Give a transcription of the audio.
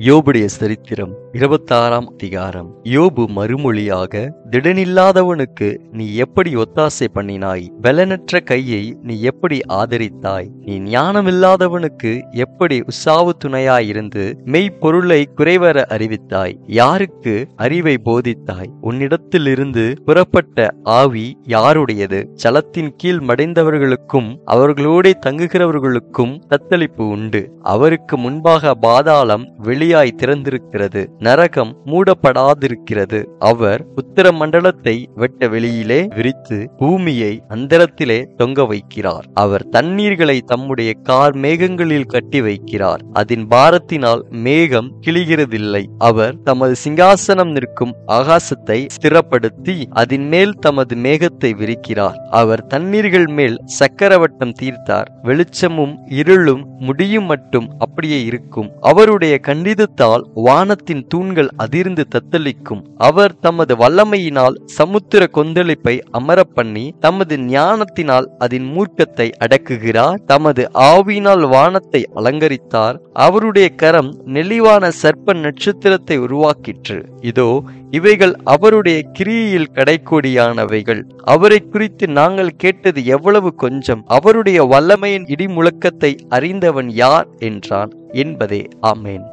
யோபுடைய சரித்திரம் 26ஆம் அதிகாரம். யோபு மறுமொழியாக, திடனில்லாதவனுக்கு நீ எப்படி ஒத்தாசை பண்ணினாய்? பலனற்ற கையை நீ எப்படி ஆதரித்தாய்? நீ ஞானமில்லாதவனுக்கு எப்படி உசாவு துணையாயிருந்து மெய்ப்பொருளை குறைவர அறிவித்தாய்? யாருக்கு அறிவை போதித்தாய்? உன்னிடத்திலிருந்து புறப்பட்ட ஆவி யாருடையது? சலத்தின் கீழ் மடைந்தவர்களுக்கும் அவர்களோடே தங்குகிறவர்களுக்கும் தத்தளிப்பு உண்டு. அவருக்கு முன்பாக பாதாளம் வெளியாய் திறந்திருக்கிறது, நரகம் மூடப்படாதிருக்கிறது. அவர் உத்தர மண்டலத்தை வெட்ட வெளியிலே விரித்து பூமியை அந்தரத்திலே தொங்க வைக்கிறார். அவர் தண்ணீர்களை தம்முடைய கார் மேகங்களில் கட்டி வைக்கிறார். அதன் பாரத்தினால் மேகம் கிழிகிறதில்லை. அவர் தமது சிங்காசனம் நிற்கும் ஆகாசத்தை ஸ்திரப்படுத்தி அதன் மேல் தமது மேகத்தை விரிக்கிறார். அவர் தண்ணீர்கள் மேல் சக்கரவட்டம் தீர்த்தார். வெளிச்சமும் இருளும் முடியும் மட்டும் அப்படியே இருக்கும். அவருடைய கண்டிதத்தால் வானத்தின் தூண்கள் அதிர்ந்து தத்தளிக்கும். அவர் தமது வல்லமையினால் சமுத்திர கொந்தளிப்பை அமரப்பண்ணி தமது ஞானத்தினால் அதன் மூர்க்கத்தை அடக்குகிறார். தமது ஆவியினால் வானத்தை அலங்கரித்தார். அவருடைய கரம் நெளிவான சர்ப்ப நட்சத்திரத்தை உருவாக்கிற்று. இதோ இவைகள் அவருடைய கிரியையில் கடைக்கோடியானவைகள். அவரை குறித்து நாங்கள் கேட்டது எவ்வளவு கொஞ்சம்! அவருடைய வல்லமையின் இடி முழக்கத்தை அறிந்தவன் யார் என்றான் என்பதே. ஆமேன்.